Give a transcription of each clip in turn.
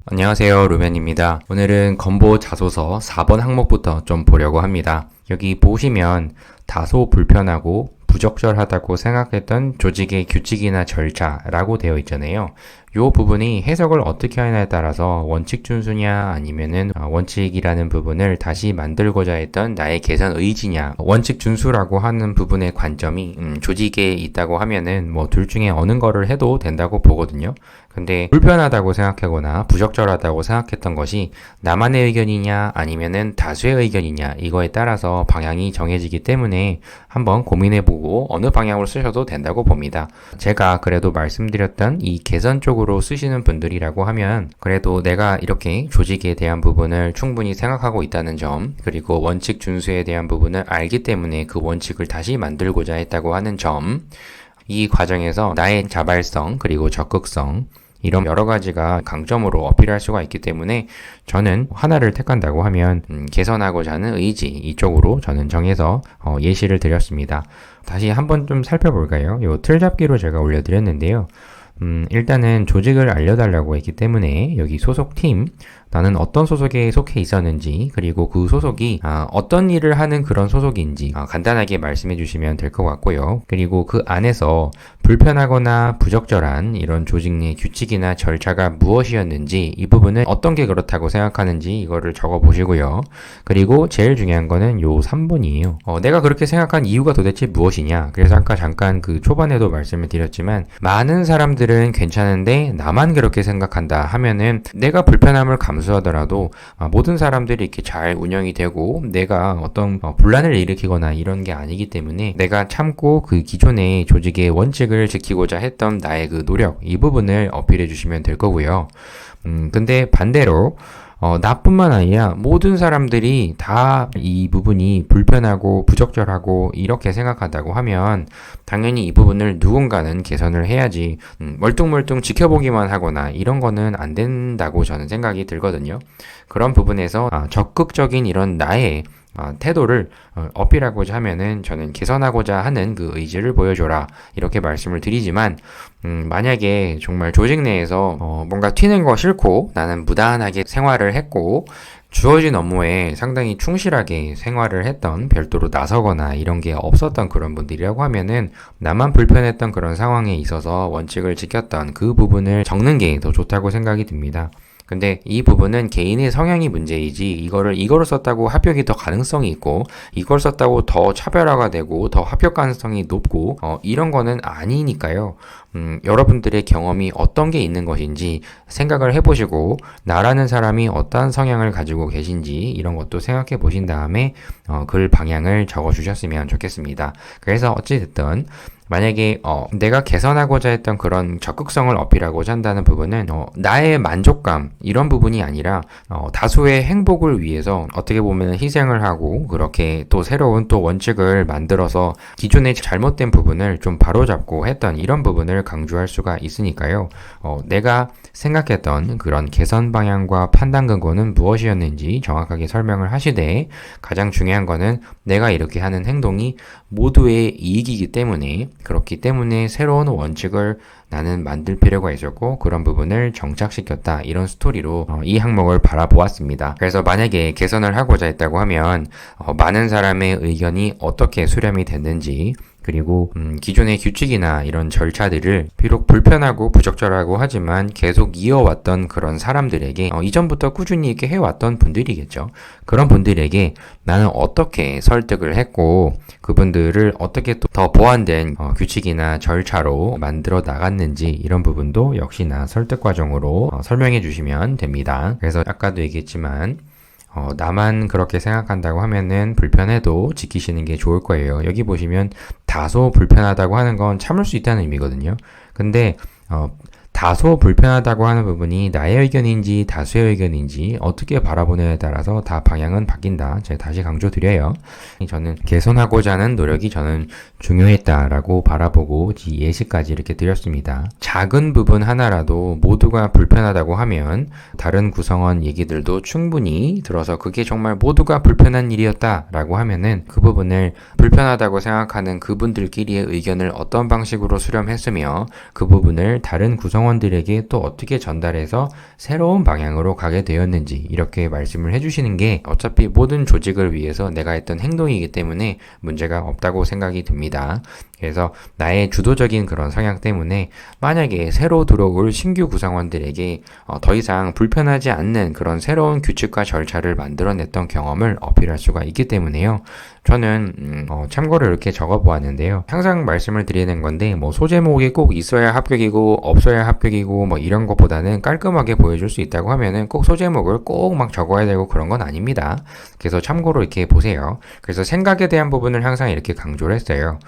안녕하세요, 루벤입니다. 오늘은 건보 자소서 4번 항목부터 좀 보려고 합니다. 여기 보시면 다소 불편하고 부적절하다고 생각했던 조직의 규칙이나 절차라고 되어 있잖아요. 이 부분이 해석을 어떻게 하냐에 따라서 원칙 준수냐 아니면은 원칙이라는 부분을 다시 만들고자 했던 나의 개선 의지냐, 원칙 준수라고 하는 부분의 관점이 조직에 있다고 하면은 뭐 둘 중에 어느 거를 해도 된다고 보거든요. 근데 불편하다고 생각하거나 부적절하다고 생각했던 것이 나만의 의견이냐 아니면은 다수의 의견이냐 이거에 따라서 방향이 정해지기 때문에 한번 고민해보고 어느 방향으로 쓰셔도 된다고 봅니다. 제가 그래도 말씀드렸던 이 개선 쪽으로 쓰시는 분들이라고 하면 그래도 내가 이렇게 조직에 대한 부분을 충분히 생각하고 있다는 점, 그리고 원칙 준수에 대한 부분을 알기 때문에 그 원칙을 다시 만들고자 했다고 하는 점, 이 과정에서 나의 자발성 그리고 적극성 이런 여러 가지가 강점으로 어필할 수가 있기 때문에 저는 하나를 택한다고 하면 개선하고자 하는 의지 이쪽으로 저는 정해서 예시를 드렸습니다. 다시 한번 좀 살펴볼까요? 요 틀잡기로 제가 올려드렸는데요. 일단은 조직을 알려달라고 했기 때문에 여기 소속팀, 나는 어떤 소속에 속해 있었는지, 그리고 그 소속이 어떤 일을 하는 그런 소속인지 간단하게 말씀해 주시면 될 것 같고요. 그리고 그 안에서 불편하거나 부적절한 이런 조직 내 규칙이나 절차가 무엇이었는지, 이 부분을 어떤 게 그렇다고 생각하는지 이거를 적어 보시고요. 그리고 제일 중요한 거는 요 3번이에요. 내가 그렇게 생각한 이유가 도대체 무엇이냐. 그래서 아까 잠깐 그 초반에도 말씀을 드렸지만 많은 사람들은 괜찮은데 나만 그렇게 생각한다 하면은 내가 불편함을 감수하더라도 모든 사람들이 이렇게 잘 운영이 되고 내가 어떤 분란을 일으키거나 이런 게 아니기 때문에 내가 참고 그 기존의 조직의 원칙을 지키고자 했던 나의 그 노력, 이 부분을 어필해 주시면 될 거고요. 근데 반대로 나뿐만 아니라 모든 사람들이 다 이 부분이 불편하고 부적절하고 이렇게 생각한다고 하면 당연히 이 부분을 누군가는 개선을 해야지 멀뚱멀뚱 지켜보기만 하거나 이런 거는 안 된다고 저는 생각이 들거든요. 그런 부분에서 적극적인 이런 나의 태도를 어필하고자 하면은 저는 개선하고자 하는 그 의지를 보여줘라 이렇게 말씀을 드리지만 만약에 정말 조직 내에서 뭔가 튀는 거 싫고 나는 무단하게 생활을 했고 주어진 업무에 상당히 충실하게 생활을 했던, 별도로 나서거나 이런 게 없었던 그런 분들이라고 하면은 나만 불편했던 그런 상황에 있어서 원칙을 지켰던 그 부분을 적는 게 더 좋다고 생각이 듭니다. 근데 이 부분은 개인의 성향이 문제이지 이거를 썼다고 합격이 더 가능성이 있고 이걸 썼다고 더 차별화가 되고 더 합격 가능성이 높고 이런 거는 아니니까요. 여러분들의 경험이 어떤 게 있는 것인지 생각을 해보시고 나라는 사람이 어떠한 성향을 가지고 계신지 이런 것도 생각해 보신 다음에 글 방향을 적어 주셨으면 좋겠습니다. 그래서 어찌됐든 만약에 내가 개선하고자 했던 그런 적극성을 어필하고자 한다는 부분은 나의 만족감 이런 부분이 아니라 다수의 행복을 위해서 어떻게 보면 희생을 하고 그렇게 또 새로운 또 원칙을 만들어서 기존의 잘못된 부분을 좀 바로잡고 했던 이런 부분을 강조할 수가 있으니까요. 내가 생각했던 그런 개선 방향과 판단 근거는 무엇이었는지 정확하게 설명을 하시되 가장 중요한 거는 내가 이렇게 하는 행동이 모두의 이익이기 때문에 그렇기 때문에 새로운 원칙을 나는 만들 필요가 있었고 그런 부분을 정착시켰다 이런 스토리로 이 항목을 바라보았습니다. 그래서 만약에 개선을 하고자 했다고 하면 많은 사람의 의견이 어떻게 수렴이 됐는지 그리고 기존의 규칙이나 이런 절차들을 비록 불편하고 부적절하고 하지만 계속 이어왔던 그런 사람들에게 이전부터 꾸준히 이렇게 해왔던 분들이겠죠. 그런 분들에게 나는 어떻게 설득을 했고 그분들을 어떻게 또 더 보완된 규칙이나 절차로 만들어 나갔는지 이런 부분도 역시나 설득 과정으로 설명해 주시면 됩니다. 그래서 아까도 얘기했지만 나만 그렇게 생각한다고 하면은 불편해도 지키시는 게 좋을 거예요. 여기 보시면 다소 불편하다고 하는 건 참을 수 있다는 의미거든요. 근데 다소 불편하다고 하는 부분이 나의 의견인지 다수의 의견인지 어떻게 바라보느냐에 따라서 다 방향은 바뀐다. 제가 다시 강조드려요. 저는 개선하고자 하는 노력이 저는 중요했다라고 바라보고 예시까지 이렇게 드렸습니다. 작은 부분 하나라도 모두가 불편하다고 하면 다른 구성원 얘기들도 충분히 들어서 그게 정말 모두가 불편한 일이었다라고 하면은 그 부분을 불편하다고 생각하는 그분들끼리의 의견을 어떤 방식으로 수렴했으며 그 부분을 다른 구성원 구성원들에게 또 어떻게 전달해서 새로운 방향으로 가게 되었는지 이렇게 말씀을 해주시는 게 어차피 모든 조직을 위해서 내가 했던 행동이기 때문에 문제가 없다고 생각이 듭니다. 그래서 나의 주도적인 그런 성향 때문에 만약에 새로 들어올 신규 구성원들에게 더 이상 불편하지 않는 그런 새로운 규칙과 절차를 만들어냈던 경험을 어필할 수가 있기 때문에요. 저는 참고로 이렇게 적어보았는데요. 항상 말씀을 드리는 건데 뭐 소제목이 꼭 있어야 합격이고 없어야 합격이고 뭐 이런 것보다는 깔끔하게 보여줄 수 있다고 하면은 꼭 소제목을 꼭 막 적어야 되고 그런 건 아닙니다. 그래서 참고로 이렇게 보세요. 그래서 생각에 대한 부분을 항상 이렇게 강조를 했어요.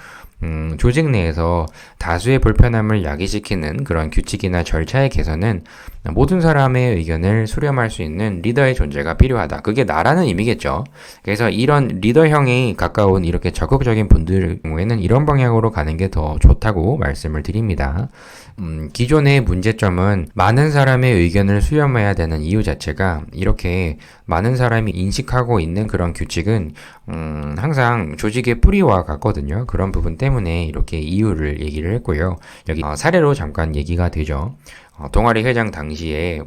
조직 내에서 다수의 불편함을 야기시키는 그런 규칙이나 절차의 개선은 모든 사람의 의견을 수렴할 수 있는 리더의 존재가 필요하다. 그게 나라는 의미겠죠. 그래서 이런 리더형에 가까운 이렇게 적극적인 분들 경우에는 이런 방향으로 가는 게 더 좋다고 말씀을 드립니다. 기존의 문제점은 많은 사람의 의견을 수렴해야 되는 이유 자체가 이렇게 많은 사람이 인식하고 있는 그런 규칙은 항상 조직의 뿌리와 같거든요. 그런 부분 때문에 이렇게 이유를 얘기를 했고요. 여기 사례로 잠깐 얘기가 되죠. 동아리 회장 당시에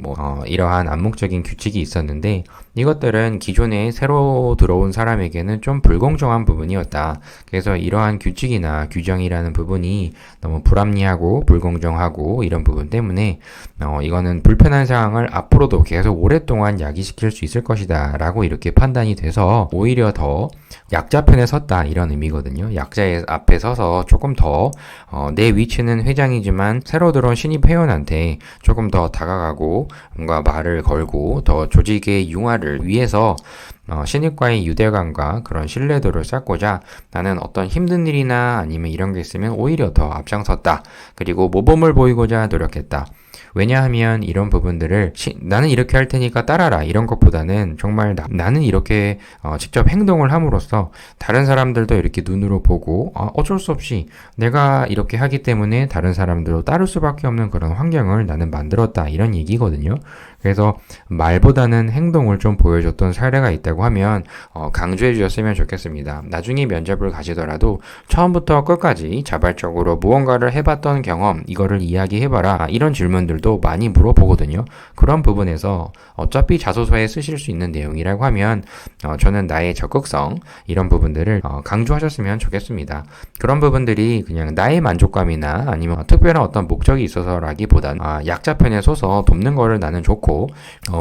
이러한 암묵적인 규칙이 있었는데 이것들은 기존에 새로 들어온 사람에게는 좀 불공정한 부분이었다. 그래서 이러한 규칙이나 규정이라는 부분이 너무 불합리하고 불공정하고 이런 부분 때문에 이거는 불편한 상황을 앞으로도 계속 오랫동안 야기시킬 수 있을 것이다 라고 이렇게 판단이 돼서 오히려 더 약자 편에 섰다 이런 의미거든요. 약자의 앞에 서서 조금 더 내 위치는 회장이지만 새로 들어온 신입 회원한테 조금 더 다가가고 뭔가 말을 걸고 더 조직의 융화를 위해서 신입과의 유대감과 그런 신뢰도를 쌓고자 나는 어떤 힘든 일이나 아니면 이런 게 있으면 오히려 더 앞장섰다. 그리고 모범을 보이고자 노력했다. 왜냐하면 이런 부분들을 나는 이렇게 할 테니까 따라라 이런 것보다는 정말 나는 이렇게 직접 행동을 함으로써 다른 사람들도 이렇게 눈으로 보고 어쩔 수 없이 내가 이렇게 하기 때문에 다른 사람들도 따를 수밖에 없는 그런 환경을 나는 만들었다 이런 얘기거든요. 그래서 말보다는 행동을 좀 보여줬던 사례가 있다고 하면 강조해 주셨으면 좋겠습니다. 나중에 면접을 가시더라도 처음부터 끝까지 자발적으로 무언가를 해봤던 경험 이거를 이야기해봐라 이런 질문들도 많이 물어보거든요. 그런 부분에서 어차피 자소서에 쓰실 수 있는 내용이라고 하면 저는 나의 적극성 이런 부분들을 강조하셨으면 좋겠습니다. 그런 부분들이 그냥 나의 만족감이나 아니면 특별한 어떤 목적이 있어서라기보단 약자 편에 서서 돕는 거를 나는 좋고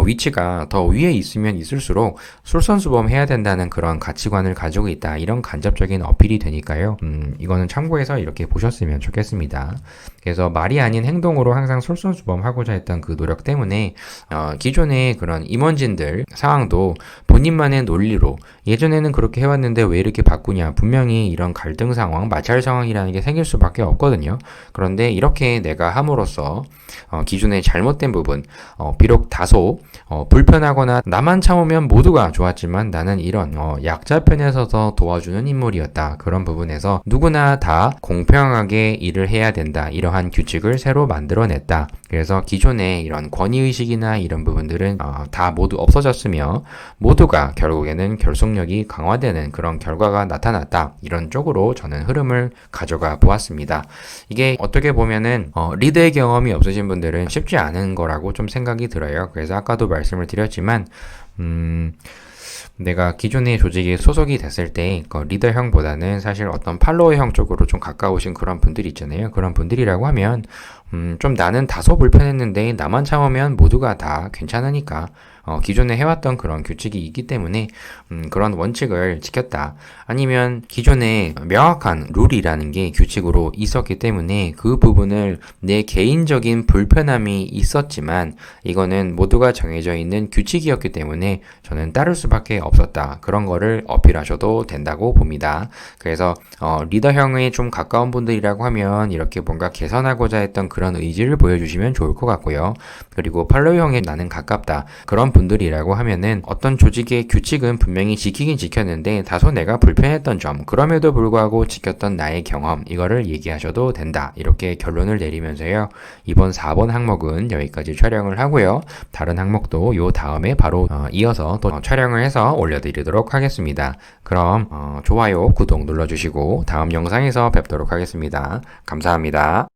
위치가 더 위에 있으면 있을수록 솔선수범해야 된다는 그런 가치관을 가지고 있다. 이런 간접적인 어필이 되니까요. 이거는 참고해서 이렇게 보셨으면 좋겠습니다. 그래서 말이 아닌 행동으로 항상 솔선수범하고자 했던 그 노력 때문에 기존의 그런 임원진들 상황도 본인만의 논리로 예전에는 그렇게 해왔는데 왜 이렇게 바꾸냐 분명히 이런 갈등 상황, 마찰 상황이라는 게 생길 수밖에 없거든요. 그런데 이렇게 내가 함으로써 기존의 잘못된 부분 비록 다소 불편하거나 나만 참으면 모두가 좋았지만 나는 이런 약자 편에 서서 도와주는 인물이었다. 그런 부분에서 누구나 다 공평하게 일을 해야 된다. 이러한 규칙을 새로 만들어냈다. 그래서 기존의 이런 권위의식이나 이런 부분들은 다 모두 없어졌으며 모두가 결국에는 결속력이 강화되는 그런 결과가 나타났다. 이런 쪽으로 저는 흐름을 가져가 보았습니다. 이게 어떻게 보면은 리더의 경험이 없으신 분들은 쉽지 않은 거라고 좀 생각이 들어요. 그래서 아까도 말씀을 드렸지만 내가 기존의 조직에 소속이 됐을 때 리더형보다는 사실 어떤 팔로워형 쪽으로 좀 가까우신 그런 분들이 있잖아요. 그런 분들이라고 하면 좀 나는 다소 불편했는데 나만 참으면 모두가 다 괜찮으니까 기존에 해왔던 그런 규칙이 있기 때문에 그런 원칙을 지켰다. 아니면 기존에 명확한 룰이라는 게 규칙으로 있었기 때문에 그 부분을 내 개인적인 불편함이 있었지만 이거는 모두가 정해져 있는 규칙이었기 때문에 저는 따를 수밖에 없었다. 그런 거를 어필하셔도 된다고 봅니다. 그래서 리더형에 좀 가까운 분들이라고 하면 이렇게 뭔가 개선하고자 했던 그런 의지를 보여주시면 좋을 것 같고요. 그리고 팔로우형에 나는 가깝다. 그런 분들이라고 하면은 어떤 조직의 규칙은 분명히 지키긴 지켰는데 다소 내가 불편했던 점, 그럼에도 불구하고 지켰던 나의 경험, 이거를 얘기하셔도 된다. 이렇게 결론을 내리면서요. 이번 4번 항목은 여기까지 촬영을 하고요. 다른 항목도 요 다음에 바로 이어서 또 촬영을 해서 올려드리도록 하겠습니다. 그럼 좋아요, 구독 눌러주시고 다음 영상에서 뵙도록 하겠습니다. 감사합니다.